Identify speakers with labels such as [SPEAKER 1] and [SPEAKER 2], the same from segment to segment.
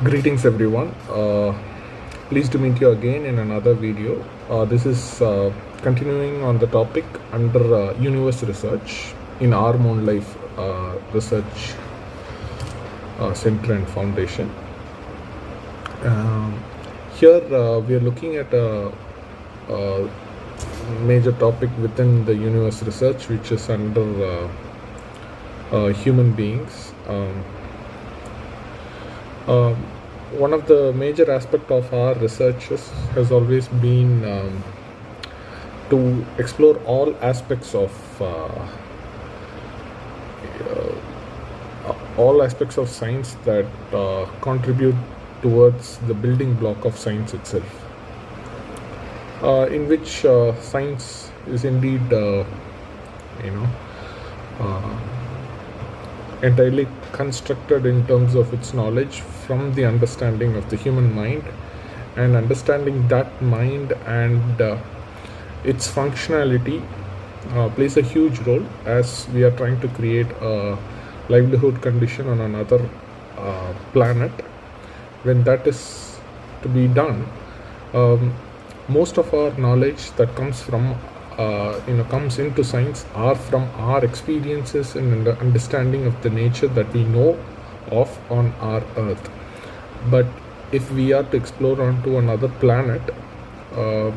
[SPEAKER 1] Greetings everyone. Pleased to meet you again in another video. This is continuing on the topic under universe research in our own life research center and foundation. Um, Here we are looking at a major topic within the universe research, which is under human beings. Um, one of the major aspect of our researches has always been to explore all aspects of science that contribute towards the building block of science itself, in which science is indeed you know uh, entirely constructed in terms of its knowledge from the understanding of the human mind, and understanding that mind and its functionality plays a huge role as we are trying to create a livelihood condition on another planet. When that is to be done, um, most of our knowledge that comes from comes into science are from our experiences and understanding of the nature that we know of on our earth. But if we are to explore onto another planet, uh,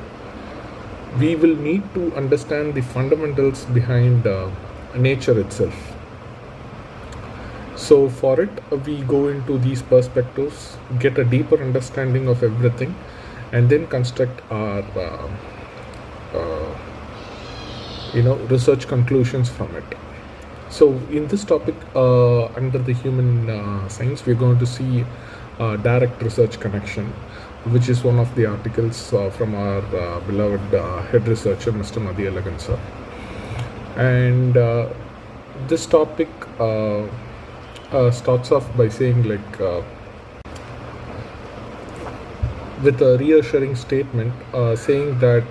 [SPEAKER 1] we will need to understand the fundamentals behind nature itself. So for it, we go into these perspectives, get a deeper understanding of everything, and then construct our uh, research conclusions from it. So in this topic, under the human science, we're going to see direct research connection, which is one of the articles from our beloved head researcher, Mr. Madhi Alagan sir. And this topic starts off by saying, with a reassuring statement, saying that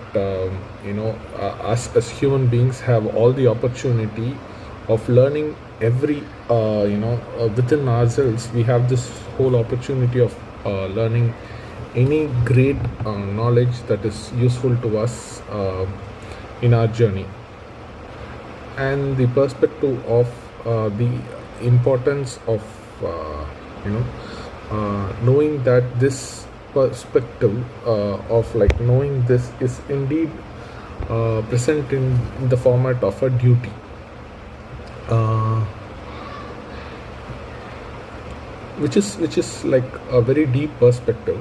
[SPEAKER 1] us as human beings have all the opportunity of learning every within ourselves. We have this whole opportunity of learning any great knowledge that is useful to us in our journey, and the perspective of the importance of knowing that this perspective of knowing this is indeed present in the format of a duty. uh, which is like a very deep perspective.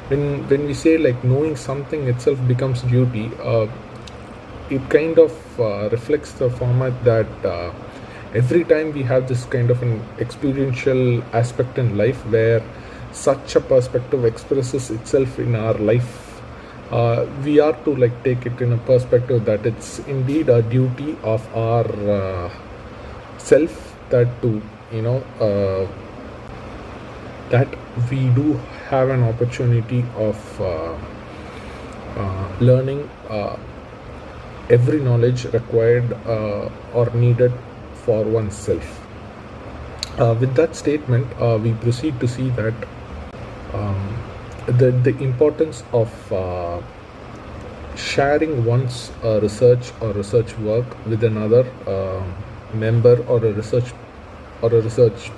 [SPEAKER 1] When we say knowing something itself becomes duty, it kind of reflects the format that every time we have this kind of an experiential aspect in life where such a perspective expresses itself in our life, we are to take it in a perspective that it's indeed a duty of our self, that to that we do have an opportunity of learning every knowledge required or needed for oneself. With that statement, we proceed to see that the importance of sharing one's research or research work with another member or a research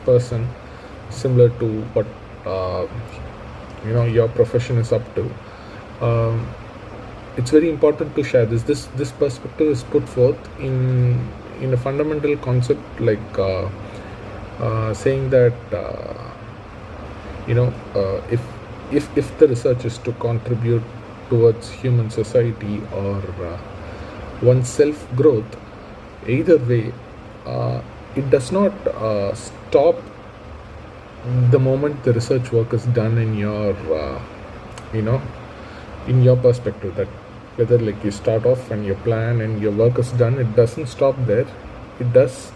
[SPEAKER 1] person, similar to what your profession is up to. It's very important to share this perspective is put forth in a fundamental concept, saying that if the research is to contribute towards human society or one's self growth, either way, it does not stop the moment the research work is done in your in your perspective. That whether you start off and you plan and your work is done, it doesn't stop there. It does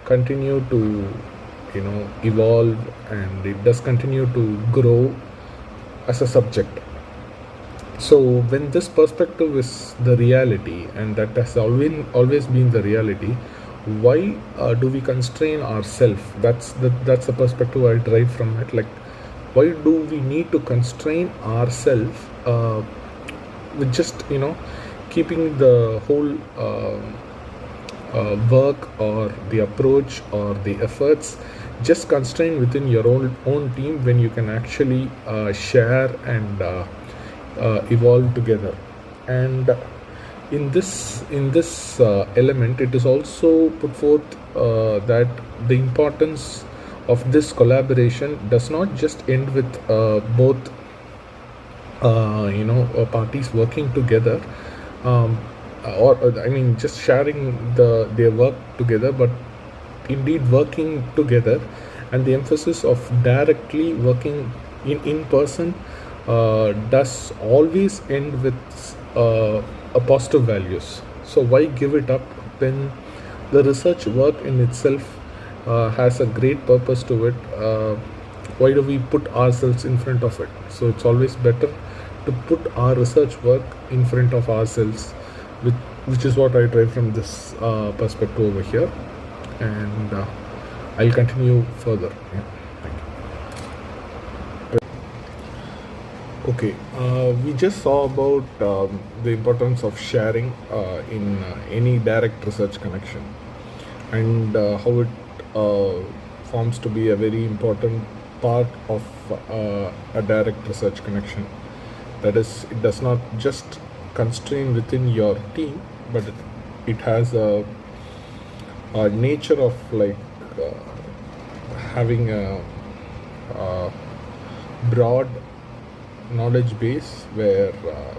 [SPEAKER 1] continue to evolve, and it does continue to grow as a subject. So when this perspective is the reality, and that has always been the reality, why do we constrain ourselves? That's the perspective I derive from it. why do we need to constrain ourselves with just keeping the whole work or the approach or the efforts just constrained within your own team, when you can actually share and evolve together. And in this element, it is also put forth that the importance of this collaboration does not just end with both parties working together, um, or I mean just sharing their work together, but indeed working together. And the emphasis of directly working in person does always end with a positive values. So why give it up when the research work in itself has a great purpose to it? Why do we put ourselves in front of it? So it's always better to put our research work in front of ourselves, which is what I drive from this perspective over here. And I'll continue further. Yeah. Thank you. Okay, we just saw about the importance of sharing in any direct research connection, and how it forms to be a very important part of a direct research connection. That is, it does not just constrain within your team, but it has a nature of like having a broad knowledge base where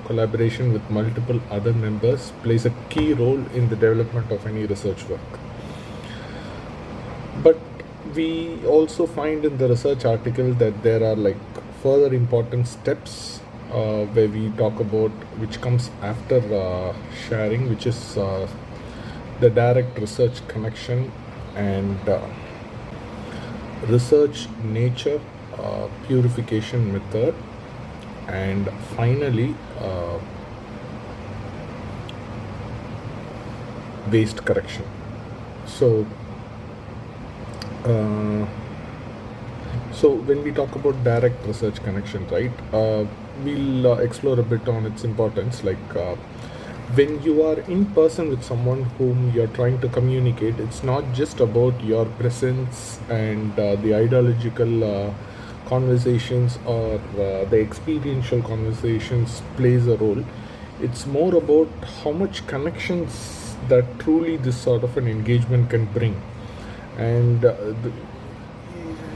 [SPEAKER 1] collaboration with multiple other members plays a key role in the development of any research work. But we also find in the research article that there are like further important steps where we talk about, which comes after sharing, which is the direct research connection and research nature, purification method, and finally waste correction. So when we talk about direct research connection, right, we'll explore a bit on its importance. Like when you are in person with someone whom you're trying to communicate, it's not just about your presence and the ideological conversations or the experiential conversations plays a role. It's more about how much connections that truly this sort of an engagement can bring. And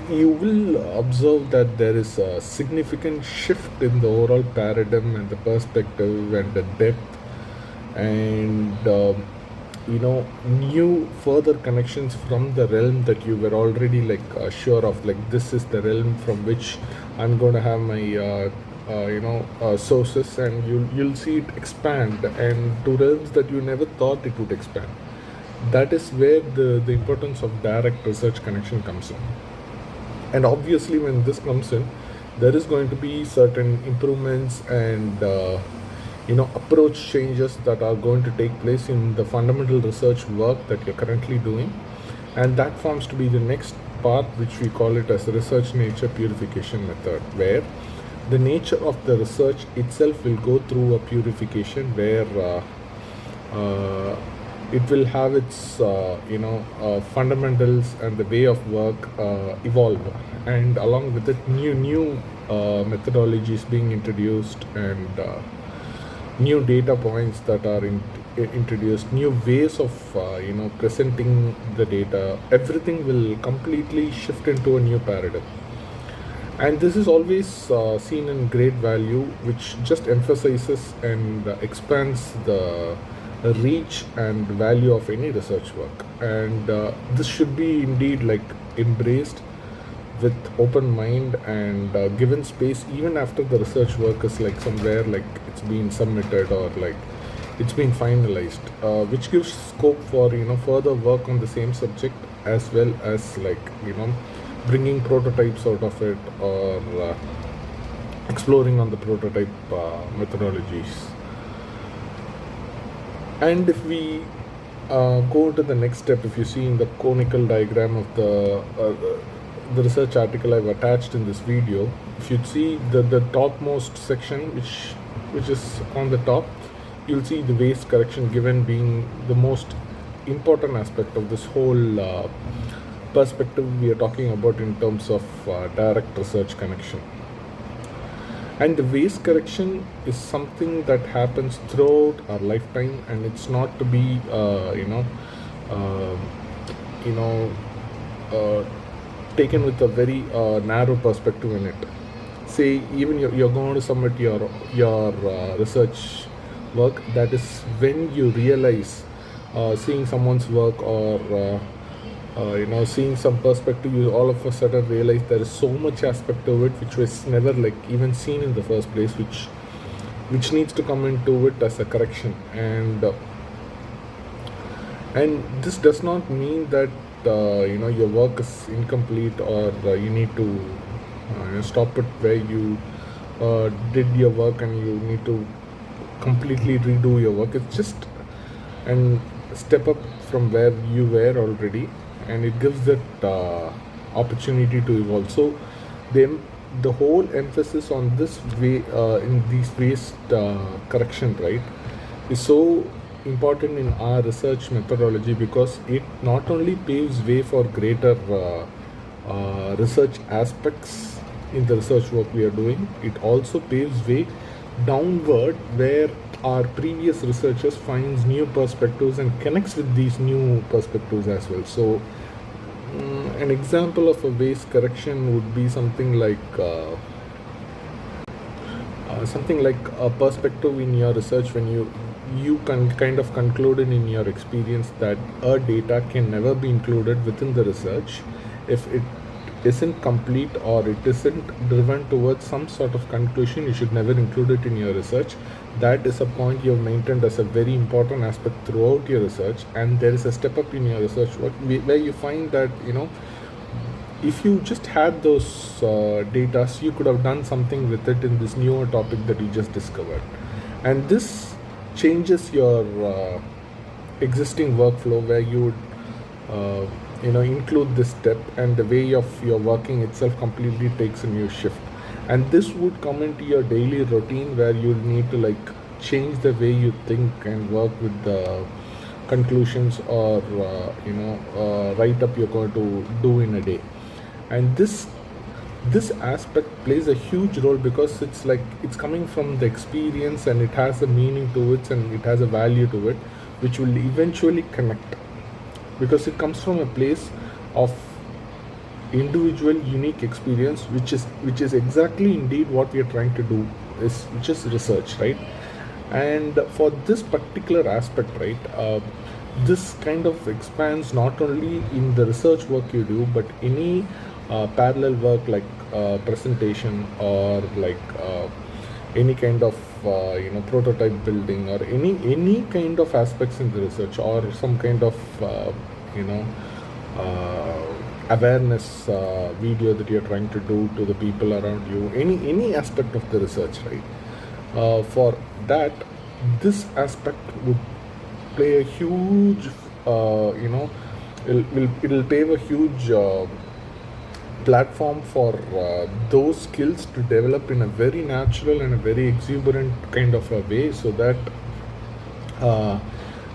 [SPEAKER 1] you will observe that there is a significant shift in the overall paradigm and the perspective and the depth, and new further connections from the realm that you were already like sure of, like this is the realm from which I'm going to have my sources, and you'll see it expand and to realms that you never thought it would expand. That is where the importance of direct research connection comes in. And obviously when this comes in, there is going to be certain improvements and approach changes that are going to take place in the fundamental research work that you're currently doing, and that forms to be the next part, which we call it as the research nature purification method, where the nature of the research itself will go through a purification where it will have its fundamentals and the way of work evolve, and along with it new methodologies being introduced, and new data points that are introduced, new ways of presenting the data. Everything will completely shift into a new paradigm, and this is always seen in great value, which just emphasizes and expands the reach and value of any research work. And this should be indeed like embraced with open mind and given space even after the research work is like somewhere like it's been submitted or like it's been finalized, which gives scope for further work on the same subject, as well as like bringing prototypes out of it, or exploring on the prototype methodologies. And if we go to the next step, if you see in the conical diagram of the research article I've attached in this video, if you see the topmost section, which is on the top, you'll see the waste correction given being the most important aspect of this whole perspective we are talking about in terms of direct research connection. And the waste correction is something that happens throughout our lifetime, and it's not to be uh, you know taken with a very narrow perspective in it. Say even you're going to submit your research work. That is when you realize, seeing someone's work, or seeing some perspective, you all of a sudden realize there is so much aspect of it which was never like even seen in the first place, which needs to come into it as a correction. And this does not mean that your work is incomplete, or you need to stop it where you did your work and you need to completely redo your work. It's just and step up from where you were already, and it gives that opportunity to evolve. So the whole emphasis on this way in these waste correction, right, is so important in our research methodology, because it not only paves way for greater research aspects in the research work we are doing, it also paves way downward where our previous researchers finds new perspectives and connects with these new perspectives as well. So an example of a waste correction would be something like a perspective in your research when you can kind of concluded in your experience that a data can never be included within the research if it isn't complete, or it isn't driven towards some sort of conclusion. You should never include it in your research. That is a point you have maintained as a very important aspect throughout your research, and there is a step up in your research where you find that if you just had those data, you could have done something with it in this newer topic that you just discovered. And this changes your existing workflow, where you would include this step, and the way of your working itself completely takes a new shift. And this would come into your daily routine, where you need to change the way you think and work with the conclusions, or write up you're going to do in a day. And this aspect plays a huge role, because it's coming from the experience, and it has a meaning to it, and it has a value to it, which will eventually connect, because it comes from a place of individual unique experience, which is exactly indeed what we are trying to do, which is research, right? And for this particular aspect, right, this kind of expands not only in the research work you do, but any parallel work like presentation, or any kind of prototype building, or any kind of aspects in the research, or some kind of awareness video that you're trying to do to the people around you, any aspect of the research, right? For that, this aspect would play a huge it'll pave a huge platform for those skills to develop in a very natural and a very exuberant kind of a way, so that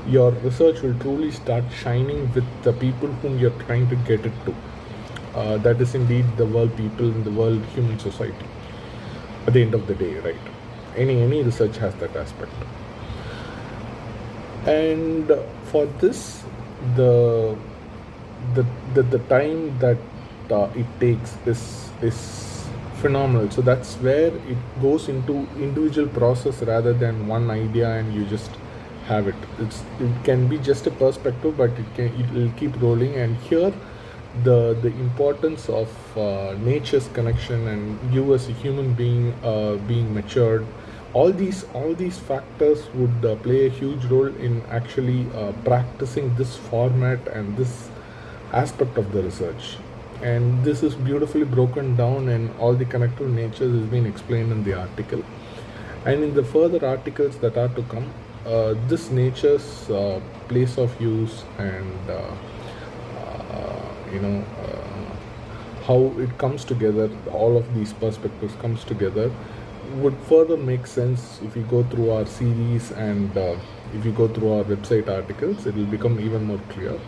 [SPEAKER 1] your research will truly start shining with the people whom you're trying to get it to. That is indeed the world people in the world human society at the end of the day, right? Any research has that aspect. And for this, the time that it takes is phenomenal. So that's where it goes into individual process rather than one idea and you just have it. It can be just a perspective, but it will keep rolling. And here the importance of nature's connection and you as a human being being matured, all these factors would play a huge role in actually practicing this format and this aspect of the research. And this is beautifully broken down, and all the connective natures has been explained in the article. And in the further articles that are to come, this nature's place of use and how it comes together, all of these perspectives comes together, would further make sense if you go through our series and if you go through our website articles. It will become even more clear.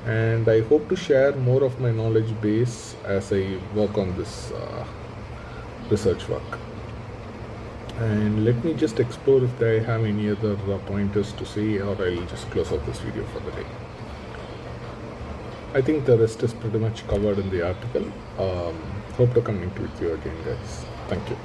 [SPEAKER 1] And I hope to share more of my knowledge base as I work on this research work. And let me just explore if I have any other pointers to say, or I'll just close out this video for the day. I think the rest is pretty much covered in the article. Hope to connect with you again, guys. Thank you.